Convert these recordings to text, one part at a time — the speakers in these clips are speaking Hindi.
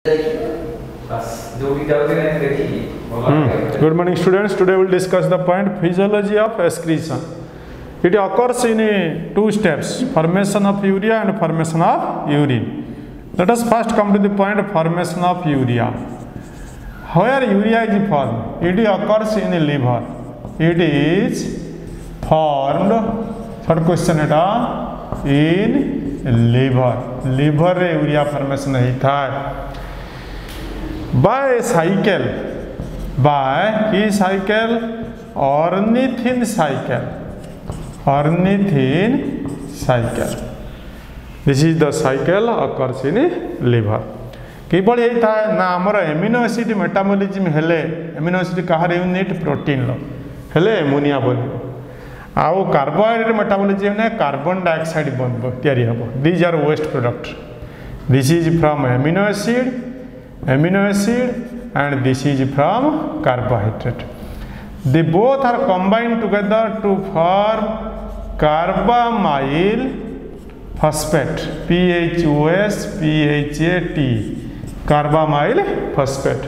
Good morning, students. Today we will discuss the point physiology of excretion. It occurs in two steps: formation of urea and formation of urine. Let us first come to the point formation of urea. Where urea is formed? It occurs in the liver. It is formed. Third question in liver. Liver रे urea formation होता है. By cycle, ornithine cycle. This is the cycle occurs in liver. किबल होता है ना आमर एमिनो एसिड मेटाबॉलिज्म हेले एमिनो एसिड कहार यूनिट प्रोटीन लो हेले एमोनिया बन आउ कार्बोहाइड्रेट मेटाबॉलिज्म ने कार्बन डाइऑक्साइड बन तैयारी हम. These are waste product. This is from amino acid and this is from carbohydrate. They both are combined together to form carbamyl phosphate, PHOS PHAT, carbamyl phosphate.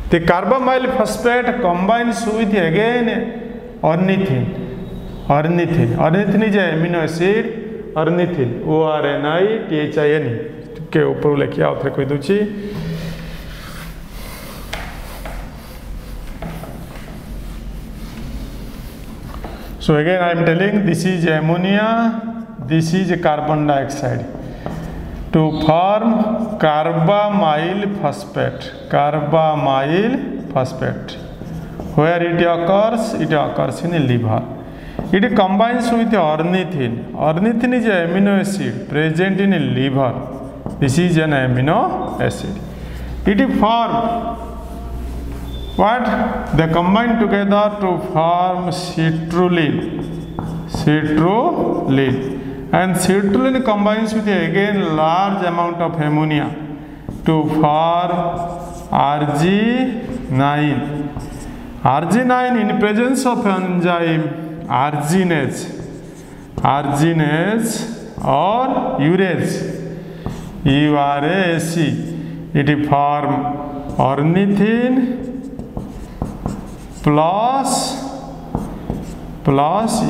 The carbamyl phosphate combines with again ornithine. Ornithine is an amino acid. Ornithine, ORNITHINE के ऊपर लिखिए आउ थे कही दूची. So again I am telling this is ammonia, this is carbon dioxide to form carbamyl phosphate. Where it occurs in the liver. It combines with ornithine. Ornithine is an amino acid present in the liver. This is an amino acid. It form what? They combine together to form citrulline. And citrulline combines with again large amount of ammonia to form arginine. Arginine in presence of enzyme arginase or urase. URAC. It form ornithine plus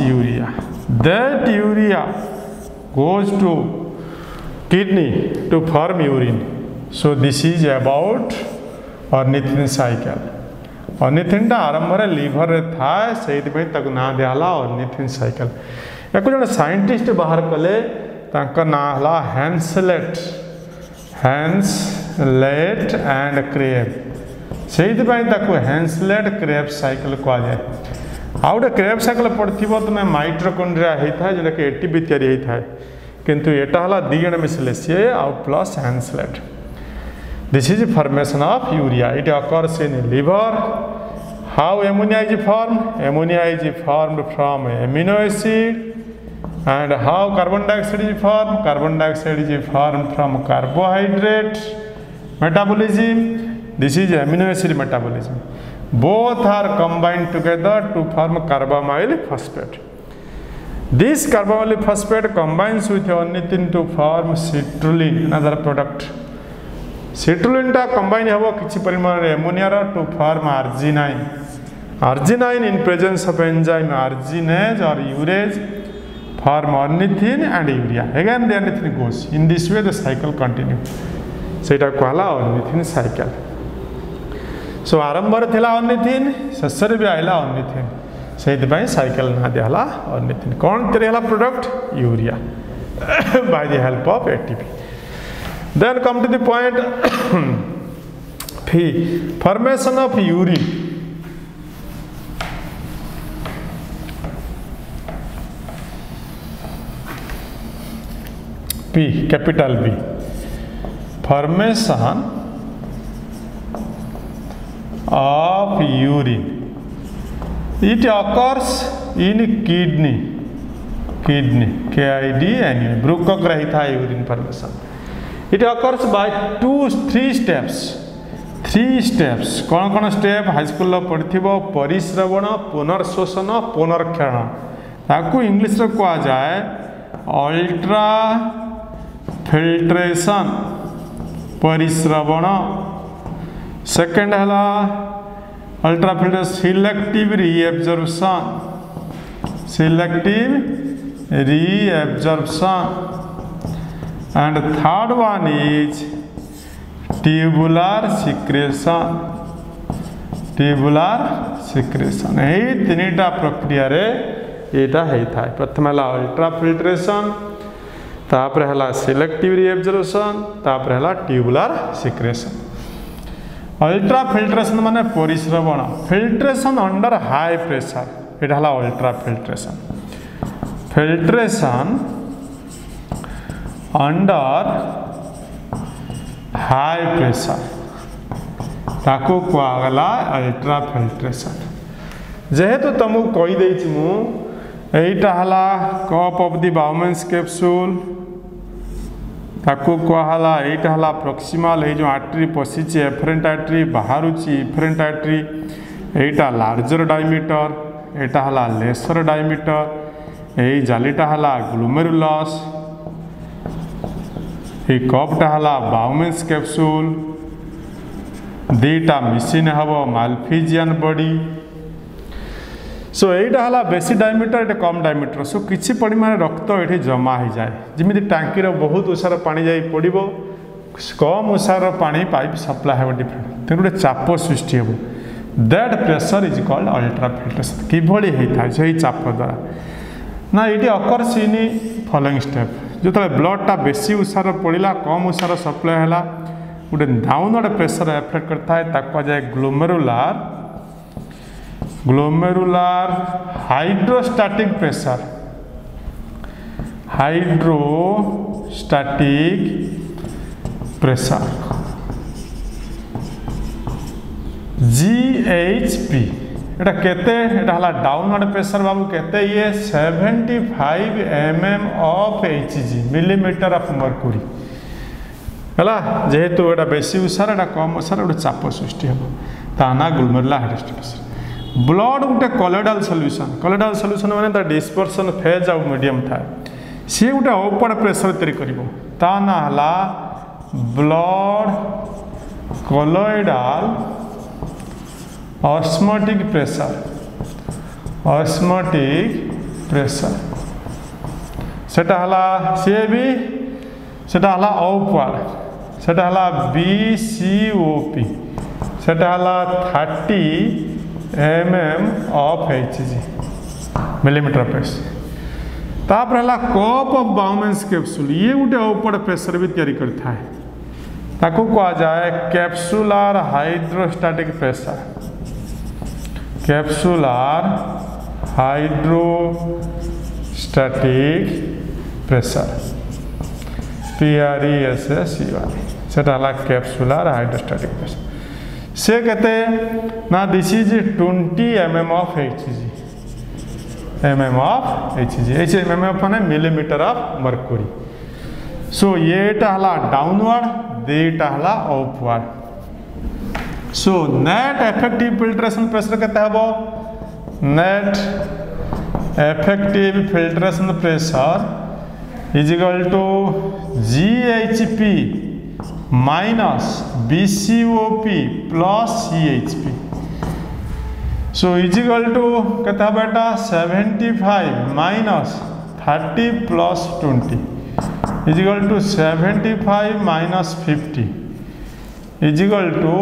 urea. That urea goes to kidney to form urine. So this is about ornithine cycle. Ornithine टा आरंभ रे liver रे था सही पे तक ना दियाला ornithine cycle. या कुछ जन साइंटिस्ट बाहर कले तांका ना हला Henslett and Krebs. सही पे ताकु Henslett Krebs cycle को आ जाए. आउटे Krebs cycle पढ़ती हो तो मैं माइटोकॉन्ड्रिया होता है जो कि एटीपी तैयारी होता है. किंतु एटा हला दिगण मिसले से आउ plus Henslett. This is the formation of urea. It occurs in liver. How ammonia is formed? Ammonia is formed from amino acid. And how carbon dioxide is formed? Carbon dioxide is formed from carbohydrate metabolism. This is amino acid metabolism. Both are combined together to form carbamyl phosphate. This carbamyl phosphate combines with ornithine to form citrulline, another product. Citrulline टा combine हवो किसी परिमाण ammonia रा to form arginine. Arginine in presence of enzyme arginase or urase form ornithine and urea. Again the ornithine goes. In this way the cycle continues. So it कहला ornithine cycle. So आरंभ रे थिला ornithine, शस्त्र भी आइला ornithine. सही पे cycle ना दियाला ornithine. कौन तेरेला product? Urea by the help of ATP. Then come to the point P, formation of urine. P, capital B. Formation of urine. It occurs in kidney. KIDNE. Bruchograhita urine formation. It occurs by 3 steps. 3 steps. कौन स्टेप हाईस्कूल पढ़िथिबो परिश्रवण पुनर्शोषण पुनर्क्षरण ताकू इंग्लिश रे कहा जाए अल्ट्रा फिल्ट्रेशन परिश्रवण। सेकेंड है ultrafilter selective reabsorption, selective reabsorption. And third one is tubular secretion, tubular secretion. यही तीनटा प्रक्रिया रे एटा होता है। प्रथम है अल्ट्राफिल्ट्रेशन, तापर है सिलेक्टिव रीएब्जॉर्प्शन, तापर है ट्यूबुलर सिक्रेशन। अल्ट्राफिल्ट्रेशन माने परिश्रवण, फिल्ट्रेशन अंडर हाई प्रेशर, एटा है ultrafiltration. Filtration under high pressure ताको कहला अल्ट्राफिल्ट्रेशन। जेहेतु तुमको कहीदे मुझा है cup of the Bowman's capsule, ताको कहला यहीटा है प्रॉक्सिमल, ये जो आर्टरी पशिची एफरेंट आर्टरी, बाहर इफरेंट आर्टरी, यहीटा लार्जर डायमीटर, यहाँ है लेसर डायमीटर, यही जालीटा है ग्लोमेरुलस, ये कपटा है बाउमेंस कैप्सूल, दीटा मिसिन हम मालफिजियन बॉडी। सो यहीटा है बेसी डायमीटर, ये कम डायमीटर। सो किसी परिमाण रक्त ये जमा हो जाए, जमी टांकी बहुत उषार पानी जा पड़ो, कम उषार पानी पाइप सप्लाय हो डिफरेंट, तेणु गोटे चाप सृष्टि हो। That pressure is called ultrafiltration. किभली होता है से चाप द्वारा ना ये अकर्स इन फॉलोइंग स्टेप। जो ब्लडटा बेसी उषार पड़ा, कम उषार सप्लाय है, गोटे डाउनवर्ड प्रेशर एफेक्ट करता है, ताको जाए glomerular, glomerular hydrostatic pressure, hydrostatic pressure GHP। एटा केते, एटा हला डाउनवर्ड प्रेशर बाबू केते, ये 75 mm of Hg, millimetre of mercury है। जेहेतु एटा बेसी उषार, एटा कम उषार, गोटे चाप सृष्टि हम, ता ना ग्लोमेरुलार हाइड्रोस्टैटिक प्रेशर। ब्लड गोटे कॉलोइडल सॉल्यूशन, कॉलोइडल सॉल्यूशन माने डिस्पर्सन फेज आउ मीडियम था, सी गोटे ओपन प्रेशर तैयारी करिवो, ता ना हला blood colloidal osmotic pressure, osmotic pressure सेटा हला सी भी सेटा हला ओपन, सेटा हला BCOP, सेटा हला 30 mm of Hg, millimetre pressure. तापर हला कप ऑफ बाउमेंस कैप्सूल, ये गोटे ओपन प्रेशर भी तैयारी करता है, ताको कहा जाए capsular hydrostatic pressure, capsular hydrostatic pressure, PRESSUR, सेटा हला कैप्सुलार हाइड्रोस्टैटिक प्रेशर। से कहते ना this is 20 mm of Hg, mm of Hg, mm माने मिलीमीटर ऑफ मर्क्यूरी। सो येटा हला डाउनवर्ड, देटा हला upward. So net effective filtration pressure केते हबो, net effective filtration pressure is equal to GHP minus BCOP plus CHP। So is equal to केते हबो एटा 75 minus 30 plus 20 is equal to 75 minus 50 is equal to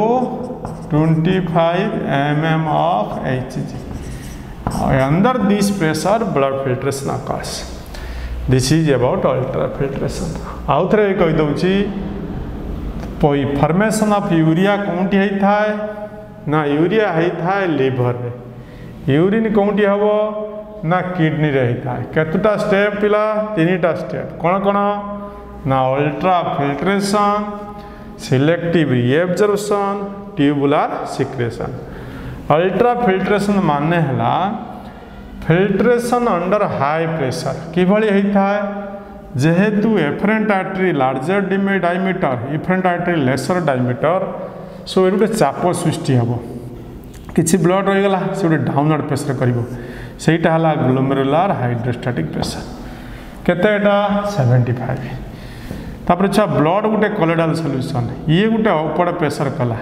25 mm of Hg। Under this pressure blood filtration occurs. This is about ultrafiltration। आउ थे कहीदे फॉर्मेशन ऑफ यूरिया कौटी होता है ना, यूरिया होता है लिवर में, यूरिन कौटी हम ना किडनी होता है। केतुटा स्टेप पिला, 3टा स्टेप, कौन कौन ना ultrafiltration, selective reabsorption, tubular secretion. Ultrafiltration माने हला फिल्ट्रेशन अंडर हाई प्रेशर। किभली होता है, जेहेतु afferent artery larger diameter, efferent artery lesser diameter, so ये गोटे चाप सृष्टि हम, किसी ब्लड रहीगला से गोटे डाउनवर्ड प्रेशर करिवो, सेटा हला ग्लोमेरुलार हाइड्रोस्टैटिक प्रेशर। केते एटा 75। तापर छुआ ब्लड गोटे कोलोइडाल सॉल्यूशन ये गोटे अपवर्ड प्रेशर कला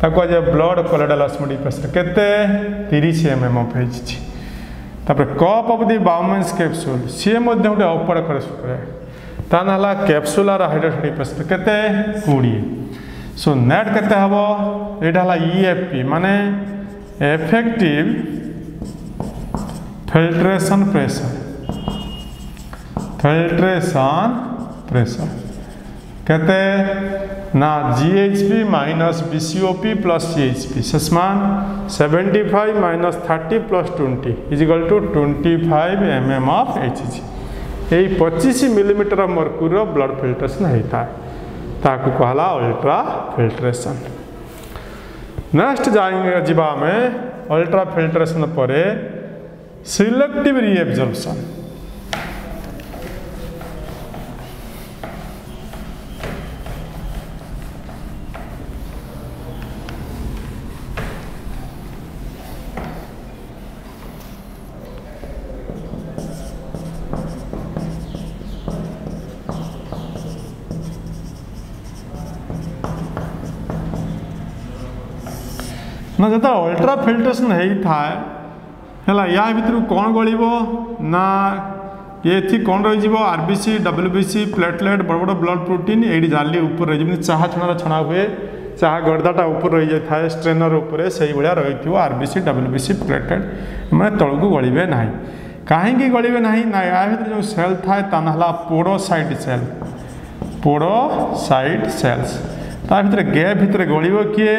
ताको आज ब्लड कोलोइडाल ऑस्मोटिक प्रेशर केते 30 mm ऑफ होइछि तापर cup of the Bowman's capsule सी मध्ये गोटे अपवर्ड प्रेशर करे तान हला कैप्सूलर हाइड्रोस्टैटिक प्रेशर केते 20 सो नेट केते हबो एटा हला ईएफपी माने इफेक्टिव फिल्ट्रेशन प्रेशर कहते ना GHP minus BCOP plus CHP समान 75 minus 30 plus 20 is equal to 25 mm of HG यही 25 millimetre of mercury blood filtration होता है ताकू कहला अल्ट्रा फिल्ट्रेशन। नेक्स्ट जाएंगे जीवा में अल्ट्रा फिल्ट्रेशन पर सिलेक्टिव रीएब्जॉर्प्शन ना जो अल्ट्रा फिल्ट्रेशन होता है या भर कौन गलो ना ये थी कौन रही आरबीसी डब्ल्यूबीसी प्लेटलेट बड़ बड़ ब्लड प्रोटीन ये जाली ऊपर रही चाह छुणा छणा हुए चाह गर्दाटा ऊपर रही जाए स्ट्रेनर उपर से रही आरबीसी डब्ल्यूबीसी प्लेटलेट मैंने तौक गलिबे ना कहीं गलिबे ना या भर जो सेल थाए ताना पोडोसाइट सेल्स ता भर गैप भर गलिब किए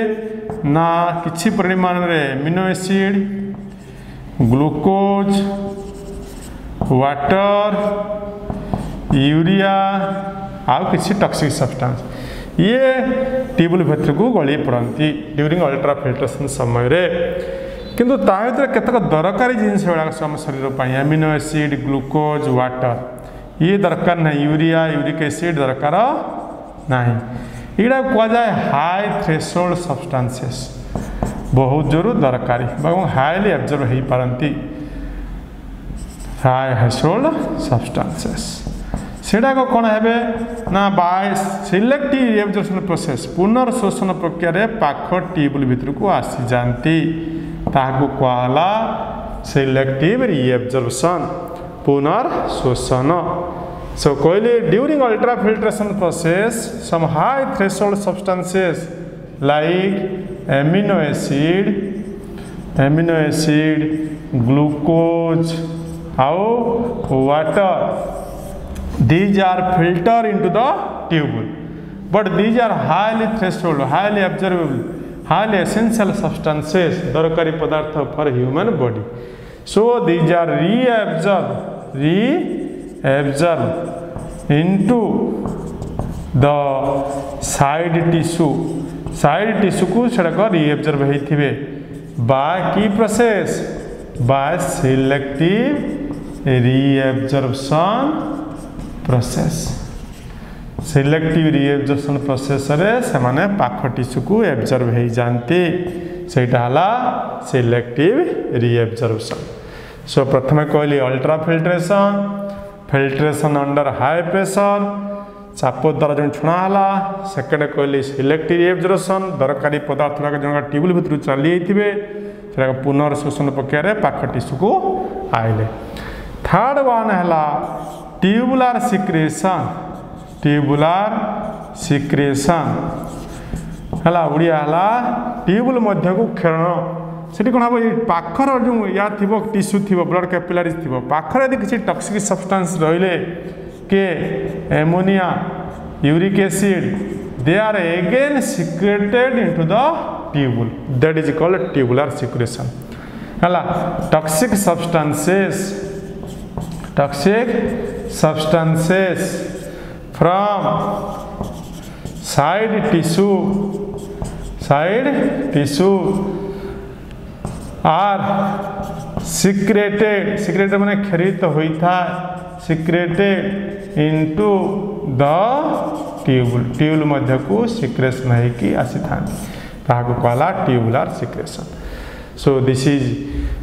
ना किसी परिमाण रे amino acid glucose water urea आउ किसी टॉक्सिक सब्सटेंस ये ट्यूबुल भीतर को गली पड़ती ड्यूरिंग अल्ट्रा फिल्ट्रेशन समय रे किंतु ता भीतर केतक दरकारी जिनस गुड़ाक आम शरीर एमिनो एसिड ग्लूकोज वाटर ये दरकार ना यूरिया यूरिक एसिड दरकार ना यहाँ कहुए हाई थ्रेशोल्ड सब्सटेंसेस बहुत जोर दरकारी हाईली एब्जॉर्ब हो पारती हाई थ्रेशोल्ड सब्सटेंसेस सेटा कौन है ना बाय सिलेक्टिव रीएब्जॉर्प्शन प्रोसेस पुनर्शोषण प्रक्रिया पाख ट्यूबुल भीतर को आसी जाती ताकू कहला सिलेक्टिव रीएब्जॉर्प्शन पुनर्शोषण। So during ultrafiltration process, some high threshold substances like amino acid, glucose, or water, these are filtered into the tubule. But these are highly threshold, highly absorbable, highly essential substances, darkari padartha for human body. So these are reabsorbed into the side tissue को सड़क रीएब्जॉर्ब होइथिबे बाय की process by selective reabsorption process selective reabsorption process रे से माने पाख टिश्यू को एब्जॉर्ब हो जाती सेटा हला सिलेक्टिव रीएब्जॉर्प्शन। सो प्रथमे कहली ultra filtration under high pressure चाप द्वारा जो छुणाला सेकेंड कहली सिलेक्टिव रीएब्जॉर्प्शन दरकारी पदार्थ जो ट्यूबुल भीतर चली जाते पुनर्शोषण प्रक्रिया पाख टिश्यू को आइले। थर्ड वन है ट्यूबुलार सिक्रेशन है ओडिया ट्यूबुल मध्य को खेलन सेठी कौन हम ये पाखर जो या थी टिश्यू थी ब्लड कैपिलारीज थी पाखर यदि किसी टॉक्सिक सब्सटेंस रहिले के ammonia uric acid they are again secreted into the tubule that is called tubular secretion है toxic substances from side tissue are secreted माने खेरित होता सिक्रेटेड इनटू द ट्यूबुल मध्य को सिक्रेशन होगी आसी था कहला tubular secretion. So this is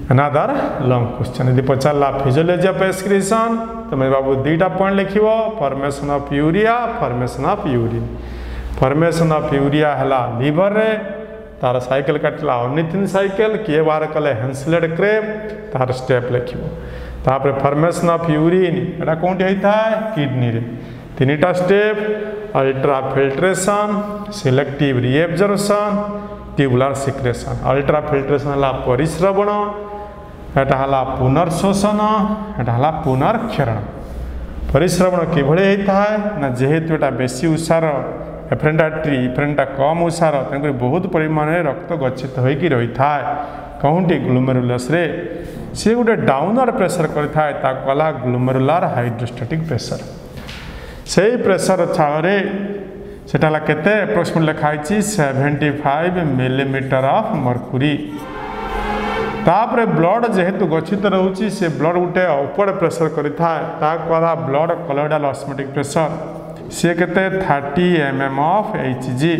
another long question. यदि पचारला फिजियोलॉजी ऑफ एक्सक्रीशन तो मैं बाबू दुईटा पॉइंट लिखिबो formation of urea formation of urine formation of urea हला लिवर रे तार साइकिल काटला ऑर्निथिन साइकिल किए बार कले हेंसलेट क्रेब तार स्टेप लिखिबो तापर formation of urine Etah Conti होता है किडनी रे तीनटा step ultra filtration selective reabsorption tubular secretion ultra filtration हला परिश्रवण एटा हला पुनर्शोषण एटा हला पुनर्क्षरण परिश्रवण किभଳି होता है ना जेहेतु एटा बेसी उषार एफ्रेंटा ट्री एफ्रेंटा कम उषार तेणुक बहुत परिमाण में रक्त गच्छित होकर रही है कौटी ग्लोमेरुलस रे सी गोटे डाउनर प्रेशर करला ग्लोमेरुलर हाइड्रोस्टैटिक प्रेशर से प्रेशर छाड़े सेटा केते एप्रोक्सीमेट लिखाई 75 मिलीमीटर ऑफ मर्क्यूरी तापर ब्लड जेहेतु गच्छित रोचे से ब्लड गोटे अपवर्ड प्रेशर करता ब्लड कॉलोइडल ऑस्मोटिक प्रेशर सी केते 30 mm ऑफ Hg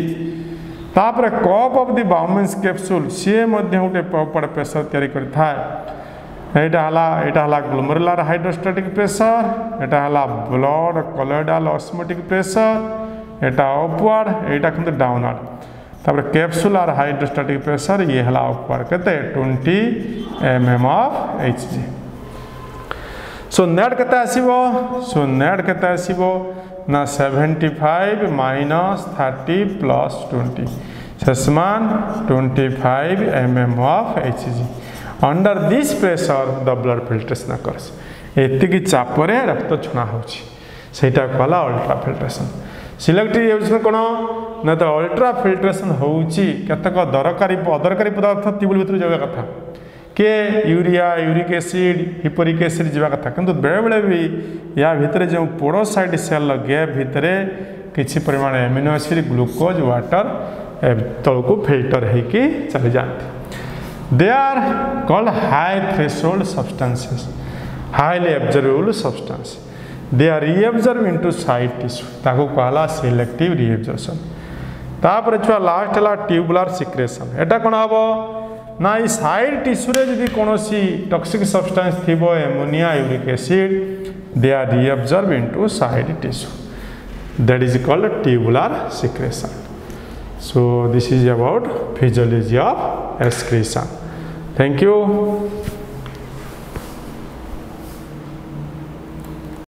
तापर cup of the Bowman's capsule सी गोटे अपवर्ड प्रेशर तैयारी करता है एटा ग्लोमेरुलर हाइड्रोस्टैटिक प्रेशर एटा ब्लड कॉलोइडल ऑस्मोटिक प्रेशर एटा अपवर्ड एटा किंतु डाउनवर्ड तापर कैप्सुलर हाइड्रोस्टैटिक प्रेशर ये हला अपवर्ड केते 20 mm of Hg so net केते आसीबो सो नेट केते आसीबो ना 75 माइनस 30 प्लस 20 समान 25 mm of Hg under this pressure the blood filtration occurs एतिकी चापरे रक्त छुणा होची सेटा कहला अल्ट्रा फिल्ट्रेशन सिलेक्टिव यूजन कोन ना तो अल्ट्रा फिल्ट्रेशन होची केतक अदरकारी पदार्थ टिबुल भितर जावा कथा के यूरिया यूरिक एसिड हिपोरिक एसिड जावा कथा किंतु बेले बेले भी या भितर जो पोरोसाइड सेल गैप भितर किछि परिमाण एमिनो एसिड ग्लूकोज वाटर तलको फिल्टर होके चली जाते They are called high threshold substances, highly absorbable substance. They are reabsorbed into side tissue. ताको कहला selective reabsorption. तापर छुआ लास्ट ला ट्यूबुलर सिक्रेशन एटा कोन हबो ना ई साइड टिश्यू रे जदि कोनोसी टॉक्सिक सब्सटेंस थिबो ammonia uric acid they are reabsorbed into side tissue. That is called tubular secretion. So this is about physiology of excretion. Thank you.